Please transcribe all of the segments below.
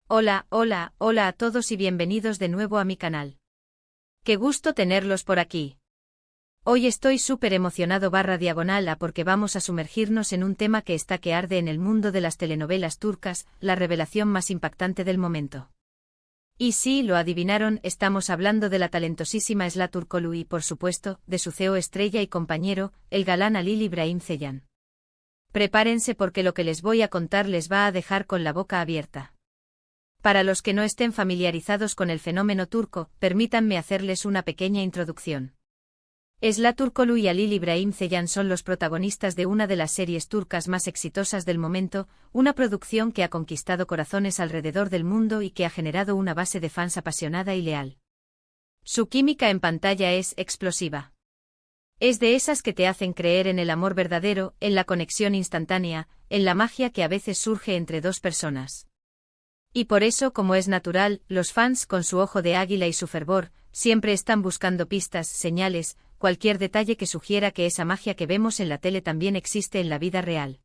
Hola, hola, hola a todos y bienvenidos de nuevo a mi canal. Qué gusto tenerlos por aquí. Hoy estoy súper emocionado /diagonal porque vamos a sumergirnos en un tema que está que arde en el mundo de las telenovelas turcas, la revelación más impactante del momento. Y sí, lo adivinaron, estamos hablando de la talentosísima Esra Turkoglu y, por supuesto, de su CEO estrella y compañero, el galán Halil İbrahim Ceylan. Prepárense porque lo que les voy a contar les va a dejar con la boca abierta. Para los que no estén familiarizados con el fenómeno turco, permítanme hacerles una pequeña introducción. Esra Turkoglu y Halil İbrahim Ceylan son los protagonistas de una de las series turcas más exitosas del momento, una producción que ha conquistado corazones alrededor del mundo y que ha generado una base de fans apasionada y leal. Su química en pantalla es explosiva. Es de esas que te hacen creer en el amor verdadero, en la conexión instantánea, en la magia que a veces surge entre dos personas. Y por eso, como es natural, los fans, con su ojo de águila y su fervor, siempre están buscando pistas, señales, cualquier detalle que sugiera que esa magia que vemos en la tele también existe en la vida real.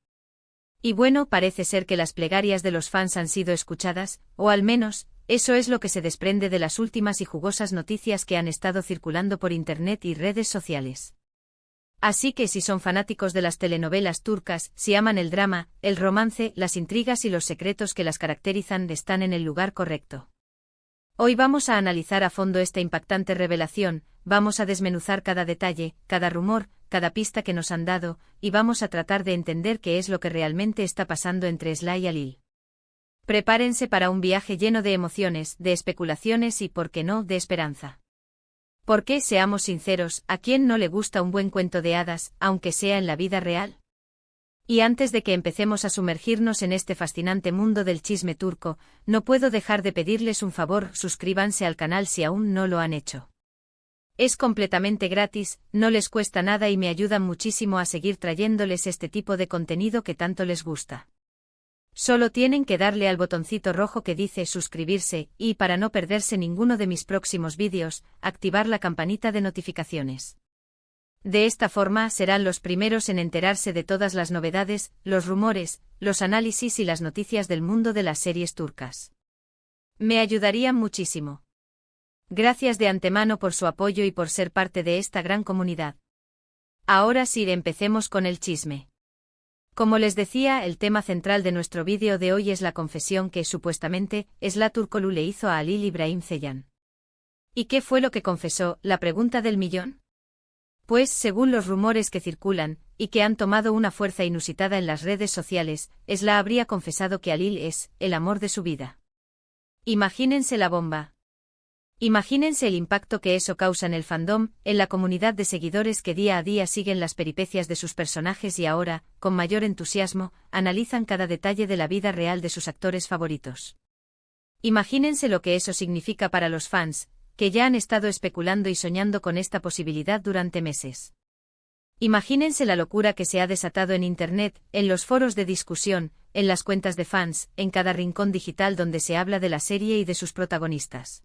Y bueno, parece ser que las plegarias de los fans han sido escuchadas, o al menos, eso es lo que se desprende de las últimas y jugosas noticias que han estado circulando por internet y redes sociales. Así que si son fanáticos de las telenovelas turcas, si aman el drama, el romance, las intrigas y los secretos que las caracterizan, están en el lugar correcto. Hoy vamos a analizar a fondo esta impactante revelación, vamos a desmenuzar cada detalle, cada rumor, cada pista que nos han dado, y vamos a tratar de entender qué es lo que realmente está pasando entre Esra y Halil. Prepárense para un viaje lleno de emociones, de especulaciones y, por qué no, de esperanza. Porque, seamos sinceros, ¿a quién no le gusta un buen cuento de hadas, aunque sea en la vida real? Y antes de que empecemos a sumergirnos en este fascinante mundo del chisme turco, no puedo dejar de pedirles un favor, suscríbanse al canal si aún no lo han hecho. Es completamente gratis, no les cuesta nada y me ayudan muchísimo a seguir trayéndoles este tipo de contenido que tanto les gusta. Solo tienen que darle al botoncito rojo que dice suscribirse, y para no perderse ninguno de mis próximos vídeos, activar la campanita de notificaciones. De esta forma serán los primeros en enterarse de todas las novedades, los rumores, los análisis y las noticias del mundo de las series turcas. Me ayudarían muchísimo. Gracias de antemano por su apoyo y por ser parte de esta gran comunidad. Ahora sí, empecemos con el chisme. Como les decía, el tema central de nuestro vídeo de hoy es la confesión que, supuestamente, Esra Turkoglu le hizo a Halil İbrahim Ceylan. ¿Y qué fue lo que confesó? La pregunta del millón. Pues, según los rumores que circulan, y que han tomado una fuerza inusitada en las redes sociales, Esra habría confesado que Halil es el amor de su vida. Imagínense la bomba. Imagínense el impacto que eso causa en el fandom, en la comunidad de seguidores que día a día siguen las peripecias de sus personajes y ahora, con mayor entusiasmo, analizan cada detalle de la vida real de sus actores favoritos. Imagínense lo que eso significa para los fans, que ya han estado especulando y soñando con esta posibilidad durante meses. Imagínense la locura que se ha desatado en Internet, en los foros de discusión, en las cuentas de fans, en cada rincón digital donde se habla de la serie y de sus protagonistas.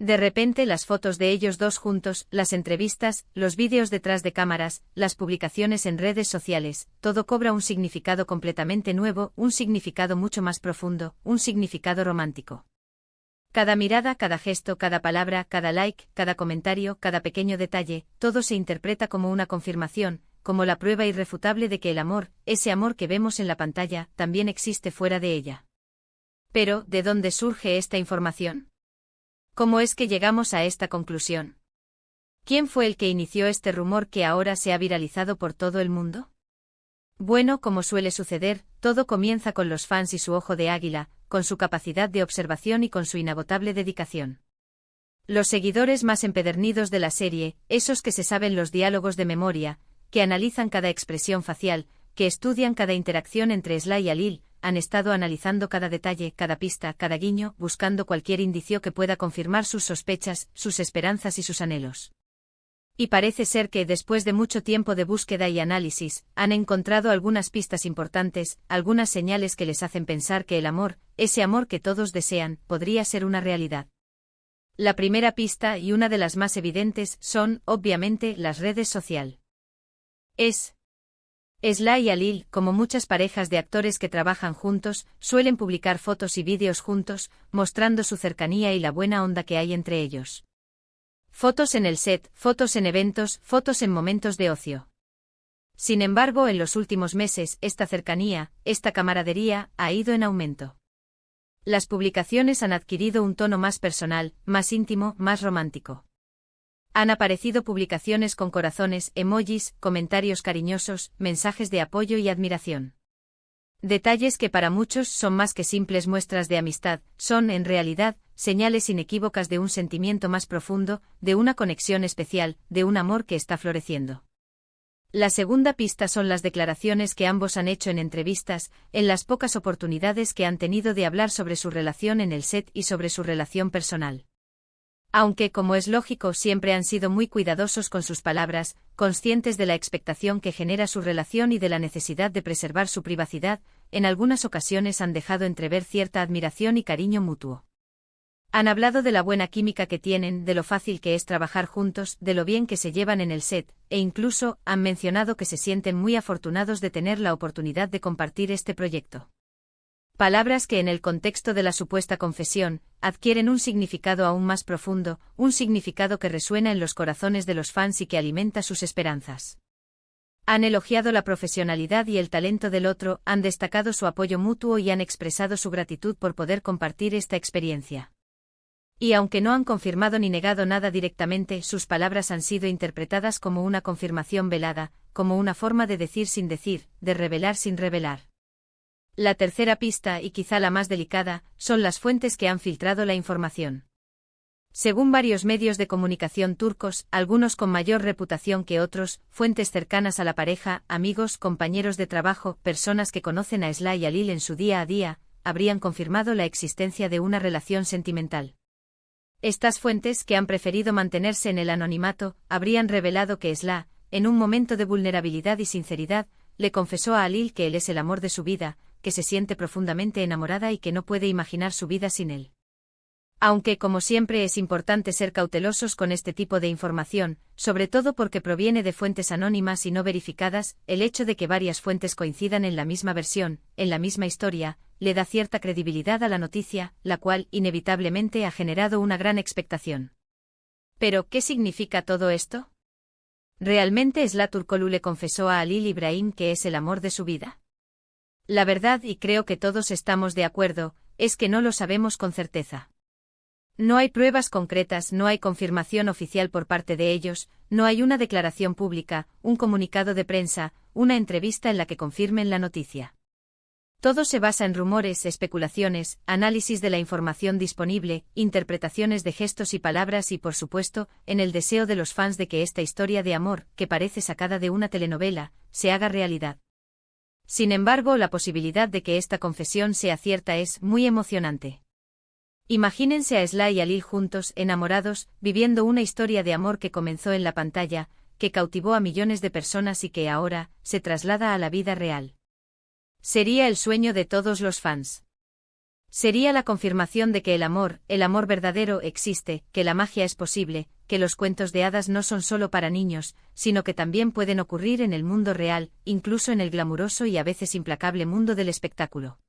De repente las fotos de ellos dos juntos, las entrevistas, los vídeos detrás de cámaras, las publicaciones en redes sociales, todo cobra un significado completamente nuevo, un significado mucho más profundo, un significado romántico. Cada mirada, cada gesto, cada palabra, cada like, cada comentario, cada pequeño detalle, todo se interpreta como una confirmación, como la prueba irrefutable de que el amor, ese amor que vemos en la pantalla, también existe fuera de ella. Pero, ¿de dónde surge esta información? ¿Cómo es que llegamos a esta conclusión? ¿Quién fue el que inició este rumor que ahora se ha viralizado por todo el mundo? Bueno, como suele suceder, todo comienza con los fans y su ojo de águila, con su capacidad de observación y con su inagotable dedicación. Los seguidores más empedernidos de la serie, esos que se saben los diálogos de memoria, que analizan cada expresión facial, que estudian cada interacción entre Esra y Halil, han estado analizando cada detalle, cada pista, cada guiño, buscando cualquier indicio que pueda confirmar sus sospechas, sus esperanzas y sus anhelos. Y parece ser que, después de mucho tiempo de búsqueda y análisis, han encontrado algunas pistas importantes, algunas señales que les hacen pensar que el amor, ese amor que todos desean, podría ser una realidad. La primera pista, y una de las más evidentes, son, obviamente, las redes sociales. Es Sly y Alil, como muchas parejas de actores que trabajan juntos, suelen publicar fotos y vídeos juntos, mostrando su cercanía y la buena onda que hay entre ellos. Fotos en el set, fotos en eventos, fotos en momentos de ocio. Sin embargo, en los últimos meses, esta cercanía, esta camaradería, ha ido en aumento. Las publicaciones han adquirido un tono más personal, más íntimo, más romántico. Han aparecido publicaciones con corazones, emojis, comentarios cariñosos, mensajes de apoyo y admiración. Detalles que para muchos son más que simples muestras de amistad, son, en realidad, señales inequívocas de un sentimiento más profundo, de una conexión especial, de un amor que está floreciendo. La segunda pista son las declaraciones que ambos han hecho en entrevistas, en las pocas oportunidades que han tenido de hablar sobre su relación en el set y sobre su relación personal. Aunque, como es lógico, siempre han sido muy cuidadosos con sus palabras, conscientes de la expectación que genera su relación y de la necesidad de preservar su privacidad, en algunas ocasiones han dejado entrever cierta admiración y cariño mutuo. Han hablado de la buena química que tienen, de lo fácil que es trabajar juntos, de lo bien que se llevan en el set, e incluso, han mencionado que se sienten muy afortunados de tener la oportunidad de compartir este proyecto. Palabras que en el contexto de la supuesta confesión, adquieren un significado aún más profundo, un significado que resuena en los corazones de los fans y que alimenta sus esperanzas. Han elogiado la profesionalidad y el talento del otro, han destacado su apoyo mutuo y han expresado su gratitud por poder compartir esta experiencia. Y aunque no han confirmado ni negado nada directamente, sus palabras han sido interpretadas como una confirmación velada, como una forma de decir sin decir, de revelar sin revelar. La tercera pista, y quizá la más delicada, son las fuentes que han filtrado la información. Según varios medios de comunicación turcos, algunos con mayor reputación que otros, fuentes cercanas a la pareja, amigos, compañeros de trabajo, personas que conocen a Sly y Alil en su día a día, habrían confirmado la existencia de una relación sentimental. Estas fuentes, que han preferido mantenerse en el anonimato, habrían revelado que Sly, en un momento de vulnerabilidad y sinceridad, le confesó a Alil que él es el amor de su vida, que se siente profundamente enamorada y que no puede imaginar su vida sin él. Aunque, como siempre, es importante ser cautelosos con este tipo de información, sobre todo porque proviene de fuentes anónimas y no verificadas, el hecho de que varias fuentes coincidan en la misma versión, en la misma historia, le da cierta credibilidad a la noticia, la cual, inevitablemente, ha generado una gran expectación. Pero, ¿qué significa todo esto? ¿Realmente Sly Turkoglu le confesó a Alil Ibrahim que es el amor de su vida? La verdad, y creo que todos estamos de acuerdo, es que no lo sabemos con certeza. No hay pruebas concretas, no hay confirmación oficial por parte de ellos, no hay una declaración pública, un comunicado de prensa, una entrevista en la que confirmen la noticia. Todo se basa en rumores, especulaciones, análisis de la información disponible, interpretaciones de gestos y palabras y, por supuesto, en el deseo de los fans de que esta historia de amor, que parece sacada de una telenovela, se haga realidad. Sin embargo, la posibilidad de que esta confesión sea cierta es muy emocionante. Imagínense a Sly y Alil juntos, enamorados, viviendo una historia de amor que comenzó en la pantalla, que cautivó a millones de personas y que ahora se traslada a la vida real. Sería el sueño de todos los fans. Sería la confirmación de que el amor verdadero existe, que la magia es posible, que los cuentos de hadas no son solo para niños, sino que también pueden ocurrir en el mundo real, incluso en el glamuroso y a veces implacable mundo del espectáculo.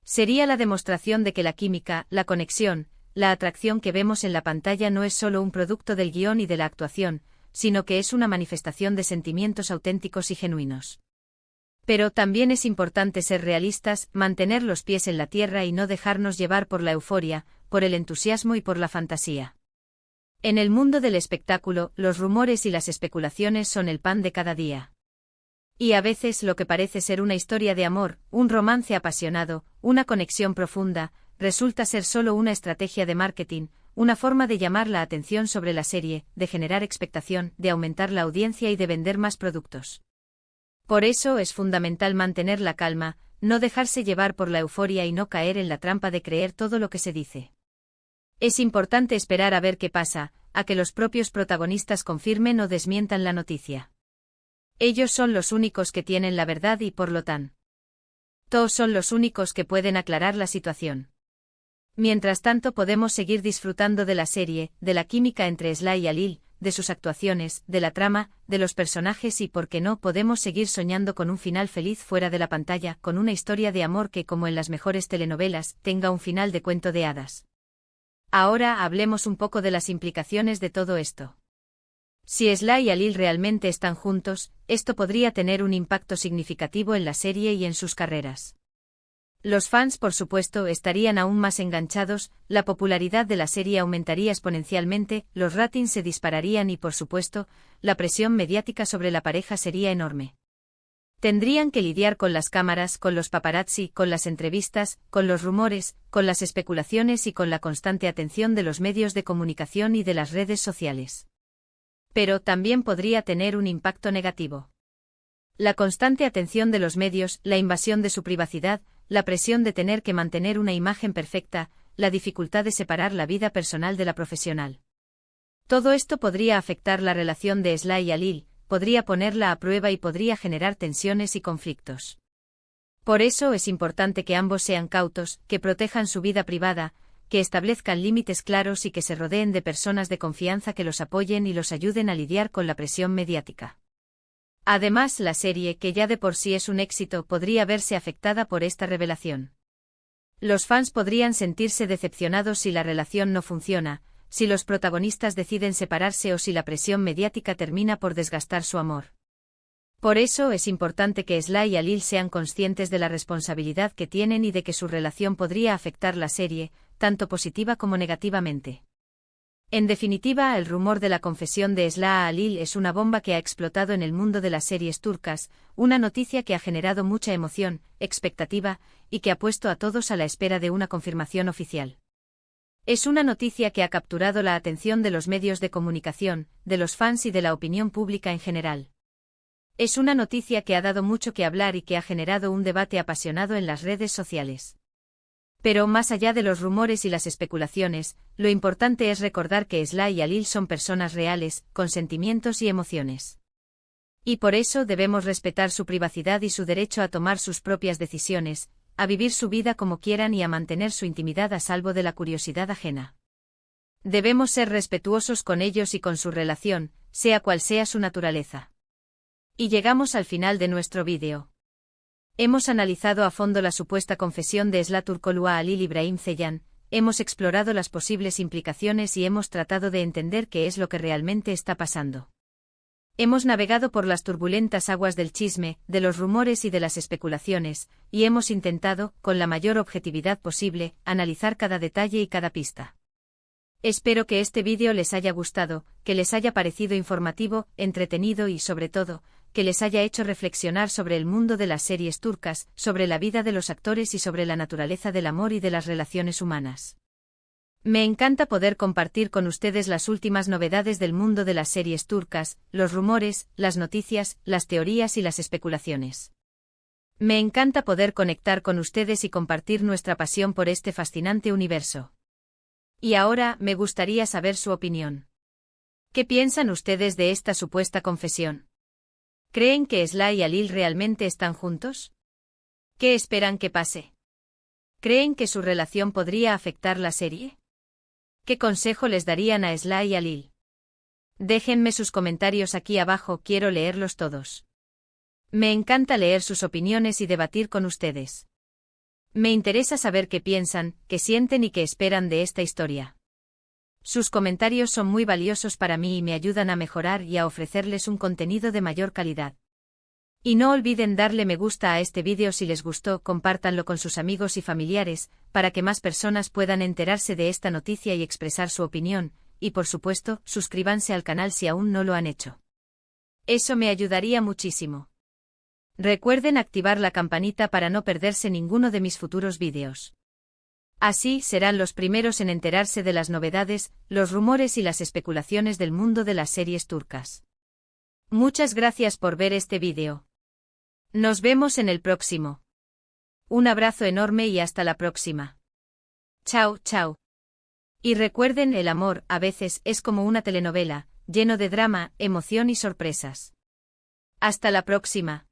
Sería la demostración de que la química, la conexión, la atracción que vemos en la pantalla no es solo un producto del guión y de la actuación, sino que es una manifestación de sentimientos auténticos y genuinos. Pero también es importante ser realistas, mantener los pies en la tierra y no dejarnos llevar por la euforia, por el entusiasmo y por la fantasía. En el mundo del espectáculo, los rumores y las especulaciones son el pan de cada día. Y a veces lo que parece ser una historia de amor, un romance apasionado, una conexión profunda, resulta ser solo una estrategia de marketing, una forma de llamar la atención sobre la serie, de generar expectación, de aumentar la audiencia y de vender más productos. Por eso es fundamental mantener la calma, no dejarse llevar por la euforia y no caer en la trampa de creer todo lo que se dice. Es importante esperar a ver qué pasa, a que los propios protagonistas confirmen o desmientan la noticia. Ellos son los únicos que tienen la verdad y por lo tanto, todos son los únicos que pueden aclarar la situación. Mientras tanto podemos seguir disfrutando de la serie, de la química entre Sly y Alil, de sus actuaciones, de la trama, de los personajes y, por qué no, podemos seguir soñando con un final feliz fuera de la pantalla, con una historia de amor que, como en las mejores telenovelas, tenga un final de cuento de hadas. Ahora hablemos un poco de las implicaciones de todo esto. Si Sly y Alil realmente están juntos, esto podría tener un impacto significativo en la serie y en sus carreras. Los fans, por supuesto, estarían aún más enganchados, la popularidad de la serie aumentaría exponencialmente, los ratings se dispararían y, por supuesto, la presión mediática sobre la pareja sería enorme. Tendrían que lidiar con las cámaras, con los paparazzi, con las entrevistas, con los rumores, con las especulaciones y con la constante atención de los medios de comunicación y de las redes sociales. Pero también podría tener un impacto negativo. La constante atención de los medios, la invasión de su privacidad, la presión de tener que mantener una imagen perfecta, la dificultad de separar la vida personal de la profesional. Todo esto podría afectar la relación de Sly y Alil, podría ponerla a prueba y podría generar tensiones y conflictos. Por eso es importante que ambos sean cautos, que protejan su vida privada, que establezcan límites claros y que se rodeen de personas de confianza que los apoyen y los ayuden a lidiar con la presión mediática. Además, la serie, que ya de por sí es un éxito, podría verse afectada por esta revelación. Los fans podrían sentirse decepcionados si la relación no funciona, si los protagonistas deciden separarse o si la presión mediática termina por desgastar su amor. Por eso es importante que Sly y Alil sean conscientes de la responsabilidad que tienen y de que su relación podría afectar la serie, tanto positiva como negativamente. En definitiva, el rumor de la confesión de Sly a Alil es una bomba que ha explotado en el mundo de las series turcas, una noticia que ha generado mucha emoción, expectativa, y que ha puesto a todos a la espera de una confirmación oficial. Es una noticia que ha capturado la atención de los medios de comunicación, de los fans y de la opinión pública en general. Es una noticia que ha dado mucho que hablar y que ha generado un debate apasionado en las redes sociales. Pero más allá de los rumores y las especulaciones, lo importante es recordar que Sly y Alil son personas reales, con sentimientos y emociones. Y por eso debemos respetar su privacidad y su derecho a tomar sus propias decisiones, a vivir su vida como quieran y a mantener su intimidad a salvo de la curiosidad ajena. Debemos ser respetuosos con ellos y con su relación, sea cual sea su naturaleza. Y llegamos al final de nuestro vídeo. Hemos analizado a fondo la supuesta confesión de Sly Turkoglu a Alil Ibrahim Ceylan, hemos explorado las posibles implicaciones y hemos tratado de entender qué es lo que realmente está pasando. Hemos navegado por las turbulentas aguas del chisme, de los rumores y de las especulaciones, y hemos intentado, con la mayor objetividad posible, analizar cada detalle y cada pista. Espero que este vídeo les haya gustado, que les haya parecido informativo, entretenido y, sobre todo, que les haya hecho reflexionar sobre el mundo de las series turcas, sobre la vida de los actores y sobre la naturaleza del amor y de las relaciones humanas. Me encanta poder compartir con ustedes las últimas novedades del mundo de las series turcas, los rumores, las noticias, las teorías y las especulaciones. Me encanta poder conectar con ustedes y compartir nuestra pasión por este fascinante universo. Y ahora, me gustaría saber su opinión. ¿Qué piensan ustedes de esta supuesta confesión? ¿Creen que Sly y Alil realmente están juntos? ¿Qué esperan que pase? ¿Creen que su relación podría afectar la serie? ¿Qué consejo les darían a Sly y Alil? Déjenme sus comentarios aquí abajo, quiero leerlos todos. Me encanta leer sus opiniones y debatir con ustedes. Me interesa saber qué piensan, qué sienten y qué esperan de esta historia. Sus comentarios son muy valiosos para mí y me ayudan a mejorar y a ofrecerles un contenido de mayor calidad. Y no olviden darle me gusta a este vídeo si les gustó, compártanlo con sus amigos y familiares, para que más personas puedan enterarse de esta noticia y expresar su opinión, y por supuesto, suscríbanse al canal si aún no lo han hecho. Eso me ayudaría muchísimo. Recuerden activar la campanita para no perderse ninguno de mis futuros vídeos. Así serán los primeros en enterarse de las novedades, los rumores y las especulaciones del mundo de las series turcas. Muchas gracias por ver este vídeo. Nos vemos en el próximo. Un abrazo enorme y hasta la próxima. Chao, chao. Y recuerden, el amor, a veces, es como una telenovela, lleno de drama, emoción y sorpresas. Hasta la próxima.